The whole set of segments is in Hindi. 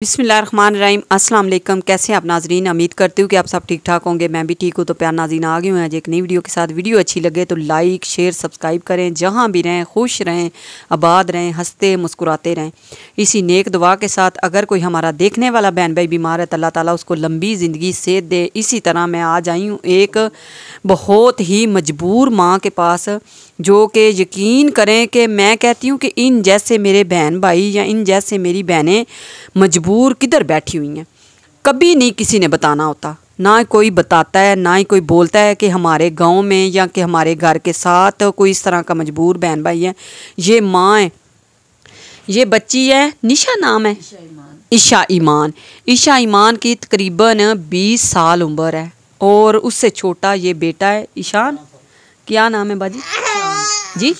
बिस्मिल्लाहिर्रहमानिर्रहीम अस्सलाम वालेकुम। कैसे हैं आप नाजरीन? उम्मीद करती हूँ कि आप सब ठीक ठाक होंगे। मैं भी ठीक हूँ। तो प्यार नाज़रीन आ गए हैं आज एक नई वीडियो के साथ। वीडियो अच्छी लगे तो लाइक शेयर सब्सक्राइब करें। जहाँ भी रहें खुश रहें, आबाद रहें, हंसते मुस्कुराते रहें। इसी नेक दुआ के साथ अगर कोई हमारा देखने वाला बहन भाई बीमार है तो अल्लाह ताला उसको लंबी ज़िंदगी सेहत दे। इसी तरह मैं आज आई हूँ एक बहुत ही मजबूर माँ के पास, जो कि यकीन करें कि मैं कहती हूँ कि इन जैसे मेरे बहन भाई या इन जैसे मेरी बहनें मजबूर किधर बैठी हुई हैं। कभी नहीं किसी ने बताना होता, ना कोई बताता है, ना ही कोई बोलता है कि हमारे गांव में या कि हमारे घर के साथ कोई इस तरह का मजबूर बहन भाई है। ये माँ है, ये बच्ची है, निशा नाम है, ईशा ईमान। ईशा ईमान की तकरीबन 20 साल उम्र है और उससे छोटा ये बेटा है ईशान। क्या नाम है बाजी जी?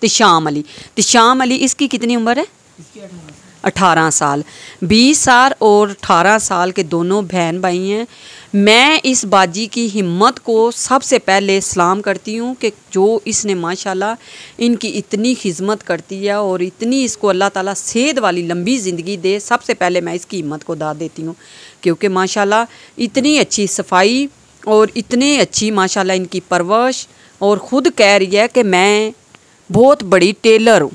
तिशाम अली। तिशाम अली, इसकी कितनी उम्र है? 18 साल। 20 साल और 18 साल के दोनों बहन भाई हैं। मैं इस बाजी की हिम्मत को सबसे पहले सलाम करती हूँ कि जो इसने माशाल्लाह इनकी इतनी खिदमत करती है और इतनी इसको अल्लाह ताला सेहत वाली लंबी ज़िंदगी दे। सबसे पहले मैं इसकी हिम्मत को दाद देती हूँ, क्योंकि माशाल्लाह इतनी अच्छी सफाई और इतनी अच्छी माशाल्लाह इनकी परवरिश। और ख़ुद कह रही है कि मैं बहुत बड़ी टेलर हूँ,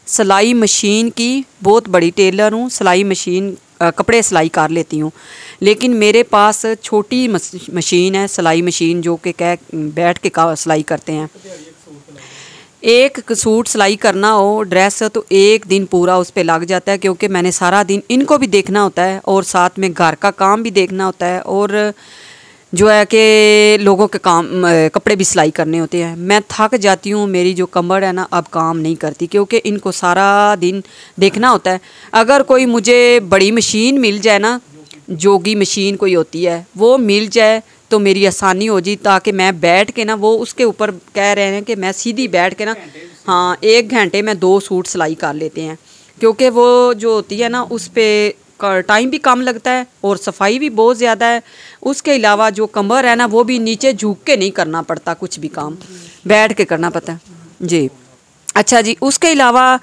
सिलाई मशीन की बहुत बड़ी टेलर हूँ, सिलाई मशीन कपड़े सिलाई कर लेती हूँ। लेकिन मेरे पास छोटी मशीन है, सिलाई मशीन, जो कि बैठ के सिलाई करते हैं। एक सूट सिलाई करना हो ड्रेस तो एक दिन पूरा उस पर लग जाता है, क्योंकि मैंने सारा दिन इनको भी देखना होता है और साथ में घर का काम भी देखना होता है और जो है कि लोगों के काम कपड़े भी सिलाई करने होते हैं। मैं थक जाती हूँ, मेरी जो कमर है ना अब काम नहीं करती, क्योंकि इनको सारा दिन देखना होता है। अगर कोई मुझे बड़ी मशीन मिल जाए ना, जोगी मशीन कोई होती है वो मिल जाए तो मेरी आसानी हो जी, ताकि मैं बैठ के ना, वो उसके ऊपर कह रहे हैं कि मैं सीधी बैठ के ना, हाँ 1 घंटे में 2 सूट सिलाई कर लेते हैं। क्योंकि वो जो होती है ना उस पर टाइम भी कम लगता है और सफाई भी बहुत ज़्यादा है। उसके अलावा जो कमर है ना वो भी नीचे झुक के नहीं करना पड़ता, कुछ भी काम बैठ के करना पड़ता है जी। अच्छा जी, उसके अलावा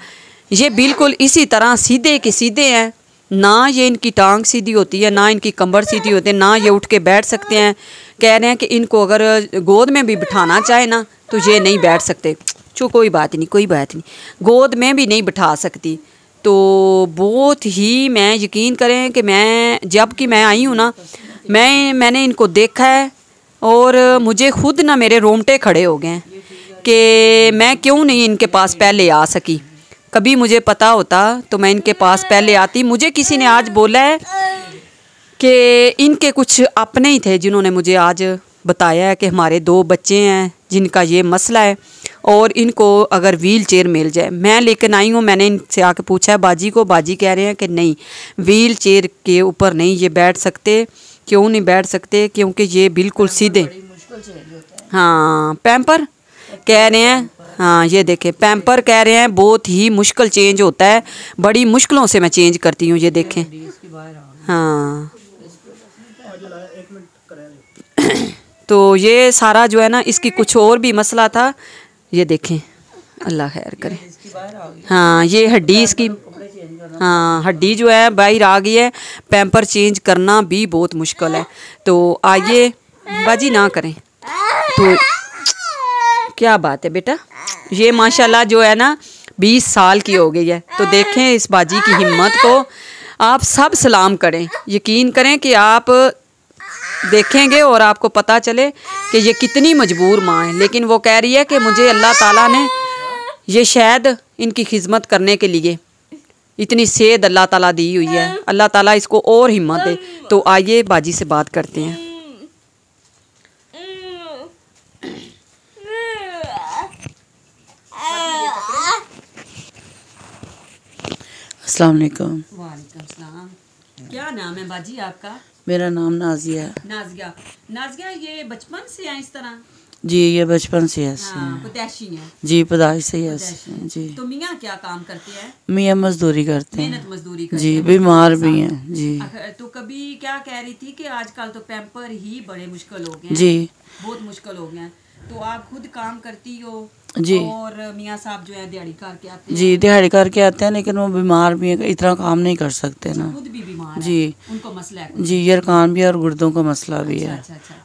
ये बिल्कुल इसी तरह सीधे के सीधे हैं, ना ये इनकी टांग सीधी होती है, ना इनकी कमर सीधी होती है, ना ये उठ के बैठ सकते हैं। कह रहे हैं कि इनको अगर गोद में भी बिठाना चाहे ना तो ये नहीं बैठ सकते। चलो कोई बात नहीं, कोई बात नहीं, गोद में भी नहीं बिठा सकती। तो बहुत ही, मैं यकीन करें कि मैं जब कि मैं आई हूँ ना, मैंने इनको देखा है और मुझे खुद ना मेरे रोंगटे खड़े हो गए हैं कि मैं क्यों नहीं इनके पास पहले आ सकी। कभी मुझे पता होता तो मैं इनके पास पहले आती। मुझे किसी ने आज बोला है कि इनके कुछ अपने ही थे जिन्होंने मुझे आज बताया है कि हमारे 2 बच्चे हैं जिनका ये मसला है और इनको अगर व्हील चेयर मिल जाए। मैं लेकर आई हूँ, मैंने इनसे आके पूछा है बाजी को, बाजी कह रहे हैं कि नहीं, व्हील चेयर के ऊपर नहीं ये बैठ सकते। क्यों नहीं बैठ सकते? क्योंकि ये बिल्कुल सीधे, हाँ पैम्पर कह रहे हैं, हाँ ये देखें पैम्पर कह रहे हैं बहुत ही मुश्किल चेंज होता है, बड़ी मुश्किलों से मैं चेंज करती हूँ। ये देखें, हाँ तो ये सारा जो है ना, इसकी कुछ और भी मसला था। ये देखें, अल्लाह खैर करे। हाँ ये हड्डी इसकी, हाँ हड्डी जो है बाहर आ गई है, पैम्पर चेंज करना भी बहुत मुश्किल है। तो आइए बाजी ना करें तो क्या बात है बेटा। ये माशाल्लाह जो है ना 20 साल की हो गई है। तो देखें इस बाजी की हिम्मत को आप सब सलाम करें। यकीन करें कि आप देखेंगे और आपको पता चले कि ये कितनी मजबूर माँ है। लेकिन वो कह रही है कि मुझे अल्लाह ताला ने ये शायद इनकी खिदमत करने के लिए इतनी सेहत अल्लाह ताला दी हुई है, अल्लाह ताला इसको और हिम्मत दे। तो आइए बाजी से बात करते हैं। अस्सलाम वालेकुम। वालेकुम सलाम। क्या नाम है बाजी आपका? मेरा नाम नाजिया है। नाजिया। नाजिया, ये बचपन से हैं इस तरह? जी ये बचपन से ऐसे हाँ, हैं। पैदाइशी हैं? जी पैदाइश से ही ऐसे हैं जी। तो मियाँ क्या काम करते हैं? मियाँ मजदूरी करते मेहनत हैं मजदूरी करते जी, हैं, बीमार भी हैं जी। तो कभी क्या कह रही थी कि आजकल तो पैम्पर ही बड़े मुश्किल हो गए हैं, जी बहुत मुश्किल हो गए हैं। तो आप खुद काम करती हो जी। और मियाँ साहब जो है दिहाड़ी करके आते हैं? जी दिहाड़ी करके आते हैं, लेकिन वो बीमार भी है, इतना काम नहीं कर सकते ना। खुद भी बीमार है, जी उनको मसला है कुछ? जी, यरकान भी है और गुर्दों का मसला भी है।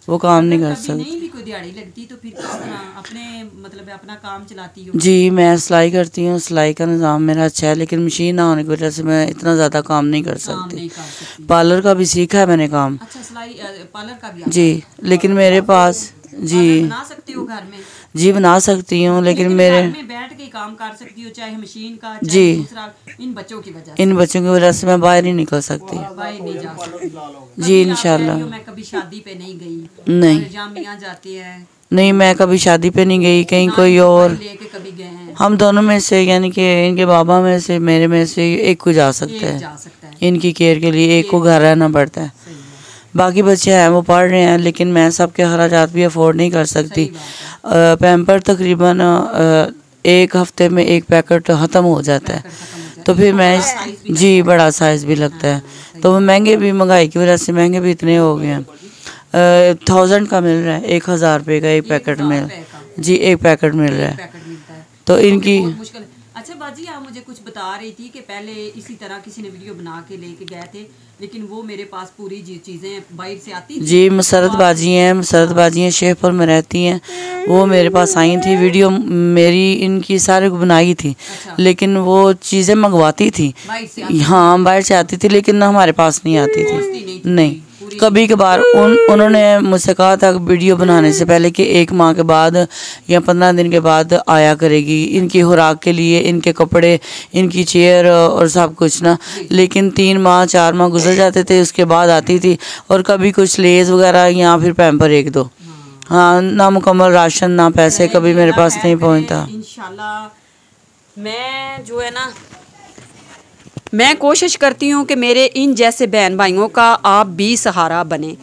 वो काम नहीं कर कभी सकते। नहीं भी कोई दिहाड़ी लगती तो फिर किस तरह अपने मतलब अपना काम चलाती हो? जी मैं सिलाई करती हूँ, सिलाई का निज़ाम मेरा अच्छा है, लेकिन मशीन ना होने की वजह से मैं इतना ज़्यादा काम नहीं कर काम सकती। नहीं कर सकती। पार्लर का भी सीखा है मैंने काम। अच्छा, सिलाई पार्लर का भी आता जी, है? लेकिन मेरे पास जी पार्लर बना सकते हो घर में? जी बना सकती हूँ, लेकिन मेरे घर में बैठ के काम कर सकती हो, चाहे मशीन का चाहे जी दूसरा। इन बच्चों की वजह से इन बच्चों की वजह से मैं बाहर नहीं निकल सकती। भाई नहीं जा सकती। जी कभी आप कह रही इंशाल्लाह। हो, मैं कभी शादी पे नहीं गई, नहीं और जहाँ मियाँ जाते हैं नहीं, मैं कभी शादी पे नहीं गई, कहीं ना कोई इनको और। भाई लेके कभी गए हैं? हम दोनों में से, यानी कि इनके बाबा में से, मेरे में से एक को जा सकता एक है। जा सकता है। इनकी केयर के लिए एक को घर रहना पड़ता है। सही है, बाकी बच्चे हैं वो पढ़ रहे हैं, लेकिन मैं सबके अखराजात भी अफोर्ड नहीं कर सकती। सही बात है। पैम्पर तकरीबन एक हफ्ते में एक पैकेट ख़त्म हो जाता है, खत्म हो जाए। तो फिर इनको मैं बड़ा साइज भी जी बड़ा साइज़ भी लगता है, तो वो महंगे भी, महंगाई की वजह से महंगे भी इतने हो गए हैं। 1000 का मिल रहा है, 1000 रुपये का एक पैकेट मिल। रुपए का जी एक पैकेट मिल रहा है, पैकेट मिलता है, तो फिर इनकी बहुत मुश्किल है। अच्छा बाजी, आप मुझे कुछ बता रही थी कि पहले इसी तरह किसी ने वीडियो बना के लेके गए थे, लेकिन वो मेरे पास पूरी चीज़ें बाहर से आती थी। जी मसरत बाजी हैं, शेखपुर में रहती हैं। वो मेरे पास आई थी, वीडियो मेरी इनकी सारे को बनाई थी, अच्छा, लेकिन वो चीज़ें मंगवाती थी। बाहर से आती हाँ बाहर से आती थी, लेकिन हमारे पास नहीं आती थी। नहीं थी नहीं, पूरी। कभी कभार उन्होंने मुझसे कहा था वीडियो बनाने से पहले कि 1 माह के बाद या 15 दिन के बाद आया करेगी, इनकी खुराक के लिए, इनके कपड़े, इनकी चेयर और सब कुछ ना। लेकिन 3 माह 4 माह गुजर जाते थे, उसके बाद आती थी, और कभी कुछ लेज वगैरह या फिर पैम्पर 1-2। हाँ, ना मुकम्मल राशन, ना पैसे कभी मेरे पास नहीं पहुंचता। इंशाल्लाह मैं जो है ना, मैं कोशिश करती हूँ कि मेरे इन जैसे बहन भाइयों का आप भी सहारा बने,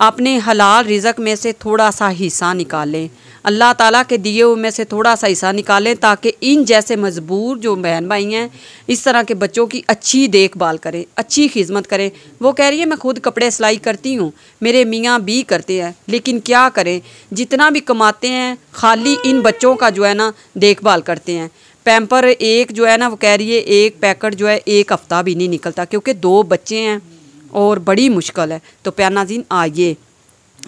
अपने हलाल रिज़्क में से थोड़ा सा हिस्सा निकालें, अल्लाह ताला के दिए हुए में से थोड़ा सा हिस्सा निकालें, ताकि इन जैसे मजबूर जो बहन भाई हैं इस तरह के बच्चों की अच्छी देखभाल करें, अच्छी खिदमत करें। वो कह रही है मैं खुद कपड़े सिलाई करती हूँ, मेरे मियाँ भी करते हैं, लेकिन क्या करें, जितना भी कमाते हैं खाली इन बच्चों का जो है ना देखभाल करते हैं। पैम्पर एक जो है ना, वो कह रही है एक पैकेट जो है 1 हफ्ता भी नहीं निकलता, क्योंकि 2 बच्चे हैं और बड़ी मुश्किल है। तो प्यार नाज़रीन आइए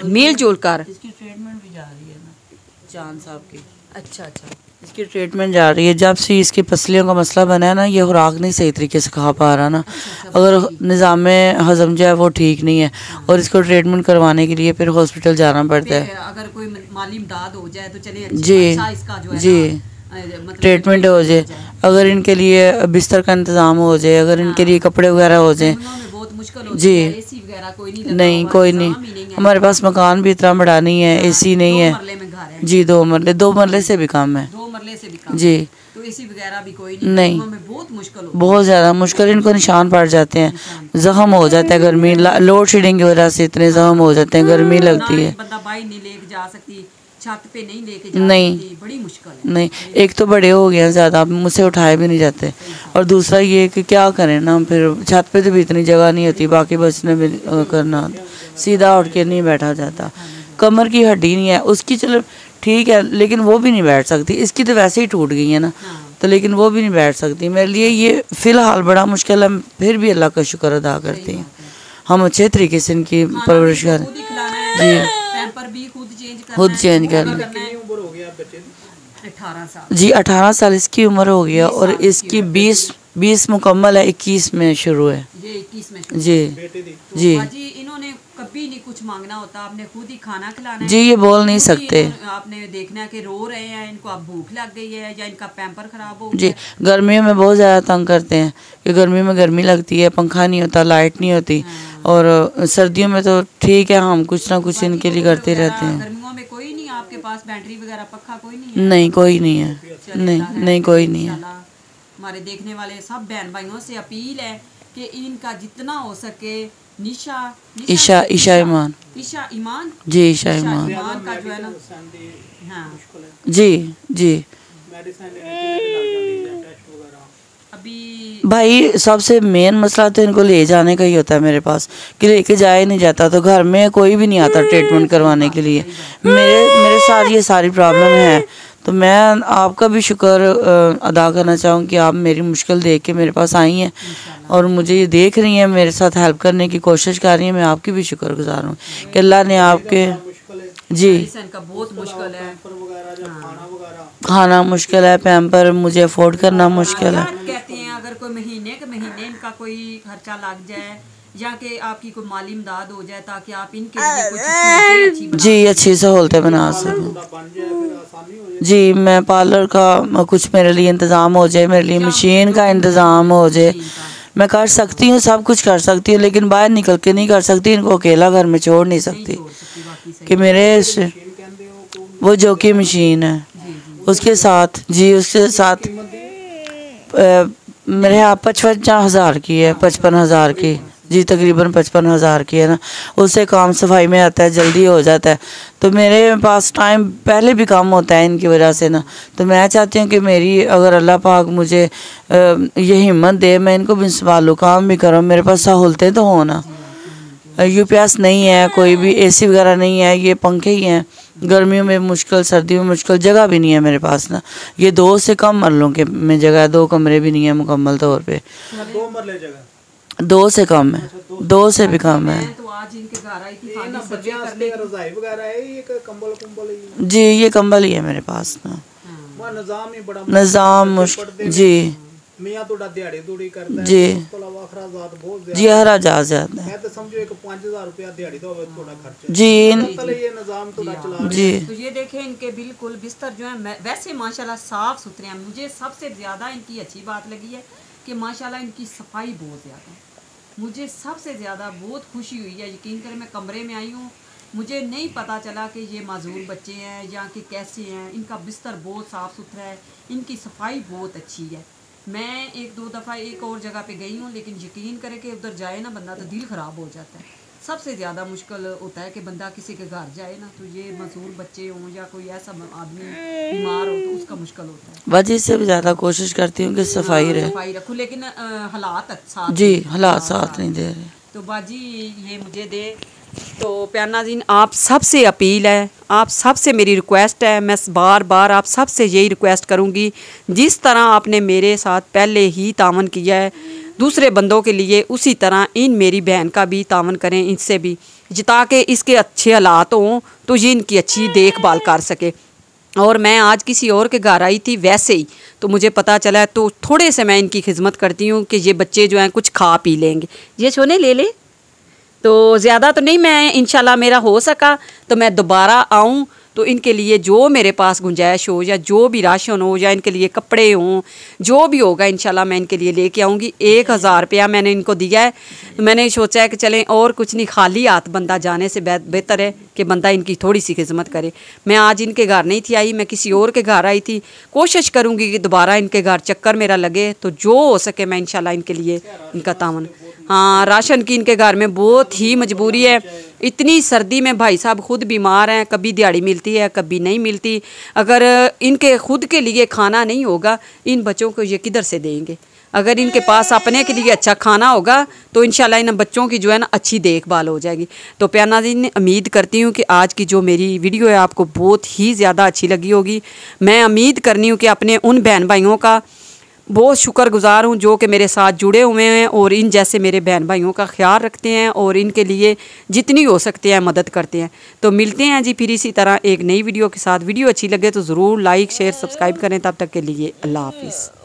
मिल जुल कर। इसकी ट्रीटमेंट भी जा रही है ना, चांद साहब की। अच्छा अच्छा, इसकी ट्रीटमेंट जा रही है। जब से इसकी पसलियों का मसला बना है ना, ये खुराक नहीं सही तरीके से खा पा रहा ना, अगर निज़ाम हज़म जो है वो ठीक नहीं है, और इसको ट्रीटमेंट करवाने के लिए फिर हॉस्पिटल जाना पड़ता है। अगर कोई माली इमदाद हो जाए तो चले, जी अच्छा इसका जो है जी मतलब ट्रीटमेंट हो जाए, अगर इनके लिए बिस्तर का इंतज़ाम हो जाए, अगर इनके लिए कपड़े वगैरह हो जाए। बहुत मुश्किल हो जी एसी वगैरह कोई नहीं लगा नहीं, हुआ, कोई इंतजाम नहीं, ही है। हमारे पास मकान भी इतना बड़ा नहीं है, एसी नहीं 2 है। मरले में घर है। जी 2 मरले से भी कम है। 2 मरले से भी कम। जी तो एसी वगैरह भी कोई नहीं, हमें बहुत मुश्किल हो, बहुत ज़्यादा मुश्किल। इनको निशान पड़ जाते हैं, जख्म हो जाता है, गर्मी लोड शेडिंग की वजह से इतने जख्म हो जाते हैं, गर्मी लगती है। बंदा बाहर नहीं लेके जा सकती, छत पे नहीं लेके जा नहीं सकती, बड़ी मुश्किल है। नहीं, एक तो बड़े हो गए हैं ज़्यादा, मुझसे उठाए भी नहीं जाते, और दूसरा ये कि क्या करें ना, फिर छत पे तो भी इतनी जगह नहीं होती, बाकी बचने भी करना, सीधा उठ के नहीं बैठा जाता। कमर की हड्डी नहीं है उसकी, चलो ठीक है, लेकिन वो भी नहीं बैठ सकती। इसकी तो वैसे ही टूट गई है ना, तो लेकिन वो भी नहीं बैठ सकती। मेरे लिए ये फ़िलहाल बड़ा मुश्किल है, फिर भी अल्लाह का शुक्र अदा करती हैं। हम अच्छे तरीके से इनकी परवरिश करें। जी खुद चेंज करना। 18 साल। जी 18 साल इसकी उम्र हो गई है, और इसकी 20 मुकम्मल है, 21 में शुरू है। ये 21 में शुरू। जी जी जी इन्होंने कभी नहीं कुछ मांगना होता, आपने खुद ही खाना खिलाना है। जी ये बोल नहीं सकते। आपने देखना है कि रो रहे हैं, इनको अब भूख लग गई है या इनका पैम्पर खराब हो जी गया। गर्मियों में बहुत ज़्यादा तंग करते हैं, कि गर्मी में गर्मी लगती है, पंखा नहीं होता, लाइट नहीं होती, और सर्दियों में तो ठीक है, हम कुछ ना कुछ इनके लिए करते रहते हैं। गर्मियों में कोई नहीं आपके पास बैटरी वगैरह पक्का कोई नहीं है? नहीं कोई नहीं है, नहीं कोई नहीं है। हमारे देखने वाले सब बहन भाइयों से अपील है कि इनका जितना हो सके ईशा ईमान जी ईशा ईमान का जो है ना, हाँ जी जी अब अभी भाई सबसे मेन मसला तो इनको ले जाने का ही होता है मेरे पास, कि लेके जाया ही नहीं जाता, तो घर में कोई भी नहीं आता ट्रीटमेंट करवाने के लिए। मेरे साथ ये सारी प्रॉब्लम है। तो मैं आपका भी शुक्र अदा करना चाहूँ कि आप मेरी मुश्किल देख के मेरे पास आई हैं और मुझे ये देख रही हैं, मेरे साथ हेल्प करने की कोशिश कर रही हैं। मैं आपकी भी शुक्रगुजार हूँ कि अल्लाह ने आपके जी का बहुत मुश्किल है, खाना मुश्किल है, पैम्पर मुझे अफोर्ड करना मुश्किल है। कहते हैं अगर कोई महीने इनका कोई खर्चा लग जाए या कि आपकी कोई माली इमदाद हो जाए ताकि आप इनके लिए कुछ जी अच्छी सहूलतें बना सकें। जी मैं पार्लर का कुछ मेरे लिए इंतज़ाम हो जाए, मेरे लिए मशीन का इंतज़ाम हो जाए, मैं कर सकती हूँ, सब कुछ कर सकती हूँ, लेकिन बाहर निकल के नहीं कर सकती। इनको अकेला घर में छोड़ नहीं सकती कि मेरे वो जो की मशीन है उसके साथ मेरे यहाँ 55,000 की है, 55,000 की जी, तकरीबन 55,000 की है ना। उससे काम सफाई में आता है, जल्दी हो जाता है। तो मेरे पास टाइम पहले भी कम होता है इनकी वजह से ना। तो मैं चाहती हूँ कि मेरी अगर अल्लाह पाक मुझे ये हिम्मत दे, मैं इनको भी संभालूँ, काम भी करूँ, मेरे पास सहूलतें तो हो ना। UPS नहीं है, कोई भी AC वगैरह नहीं है, ये पंखे ही हैं। गर्मियों में मुश्किल, सर्दियों में मुश्किल, जगह भी नहीं है मेरे पास ना। ये 2 से कम मरलों के में जगह है, 2 कमरे भी नहीं है मुकम्मल तौर पे। 2 मरले जगह 2 से कम है, 2 से भी कम है। तो आज इनके घर आई थी ना बच्चियां वास्ते रजाई वगैरह है, ये कंबल ही जी, ये कंबल ही है मेरे पास ना। वह निजाम ही बड़ा निजाम मुश्किल जी। मियां तोड़ा दिहाड़ी दूड़ी करता है, जी उसको अलावा अखराजात बहुत ज्यादा जी, हराजात ज्यादा है। मैं तो समझो एक 5,000 रुपया दिहाड़ी तो थोड़ा खर्चा जी ये निजाम थोड़ा चला जी। तो ये देखें इनके बिल्कुल बिस्तर जो है वैसे माशाल्लाह साफ सुथरे हैं। मुझे सबसे ज़्यादा इनकी अच्छी बात लगी है कि माशाल्लाह इनकी सफाई बहुत ज़्यादा है। मुझे सबसे ज़्यादा बहुत खुशी हुई है। यकीन करें मैं कमरे में आई हूँ, मुझे नहीं पता चला कि ये माजूर बच्चे हैं या कि कैसे हैं। इनका बिस्तर बहुत साफ़ सुथरा है, इनकी सफाई बहुत अच्छी है। मैं 1-2 दफ़ा एक और जगह पे गई हूँ, लेकिन यकीन करें कि उधर जाए ना बंदा तो दिल ख़राब हो जाता है। सबसे ज़्यादा मुश्किल होता है कि बंदा किसी के घर जाए ना, तो ये मजदूर बच्चे हों या कोई ऐसा आदमी बीमार हो तो उसका मुश्किल होता है। वजह से भी ज़्यादा कोशिश करती हूँ कि सफाई रखूँ, लेकिन हालात साथ जी, हालात साथ नहीं दे रहे। तो बाजी ये मुझे दे। तो प्यार नाज़रीन, आप सबसे अपील है, आप सबसे मेरी रिक्वेस्ट है, मैं बार बार आप सबसे यही रिक्वेस्ट करूँगी, जिस तरह आपने मेरे साथ पहले ही तावन किया है दूसरे बंदों के लिए, उसी तरह इन मेरी बहन का भी तावन करें, इनसे भी, ताकि इसके अच्छे हालात हों तो ये इनकी अच्छी देखभाल कर सके। और मैं आज किसी और के घर आई थी वैसे ही, तो मुझे पता चला, तो थोड़े से मैं इनकी खिदमत करती हूँ कि ये बच्चे जो हैं कुछ खा पी लेंगे। ये सोने ले ले, तो ज़्यादा तो नहीं, मैं इंशाल्लाह मेरा हो सका तो मैं दोबारा आऊँ तो इनके लिए जो मेरे पास गुंजाइश हो या जो भी राशन हो या इनके लिए कपड़े हों, जो भी होगा इंशाल्लाह मैं इनके लिए लेके आऊँगी। 1,000 रुपया मैंने इनको दिया है। तो मैंने सोचा है कि चलें और कुछ नहीं, खाली हाथ बंदा जाने से बेहतर है कि बंदा इनकी थोड़ी सी खिदमत करे। मैं आज इनके घर नहीं थी आई, मैं किसी और के घर आई थी। कोशिश करूँगी कि दोबारा इनके घर चक्कर मेरा लगे तो जो हो सके मैं इंशाल्लाह इनके लिए इनका तावन। हाँ, राशन की इनके घर में बहुत ही मजबूरी है। इतनी सर्दी में भाई साहब खुद बीमार हैं, कभी दिहाड़ी मिलती है कभी नहीं मिलती। अगर इनके खुद के लिए खाना नहीं होगा, इन बच्चों को ये किधर से देंगे? अगर इनके पास अपने के लिए अच्छा खाना होगा तो इंशाल्लाह इन बच्चों की जो है ना अच्छी देखभाल हो जाएगी। तो प्यार नाज़रीन, उम्मीद करती हूँ कि आज की जो मेरी वीडियो है आपको बहुत ही ज़्यादा अच्छी लगी होगी। मैं उम्मीद करनी हूँ कि अपने उन बहन भाइयों का बहुत शुक्रगुजार हूँ जो कि मेरे साथ जुड़े हुए हैं और इन जैसे मेरे बहन भाइयों का ख्याल रखते हैं और इनके लिए जितनी हो सकते हैं मदद करते हैं। तो मिलते हैं जी फिर इसी तरह एक नई वीडियो के साथ। वीडियो अच्छी लगे तो ज़रूर लाइक शेयर सब्सक्राइब करें। तब तक के लिए अल्लाह हाफिज़।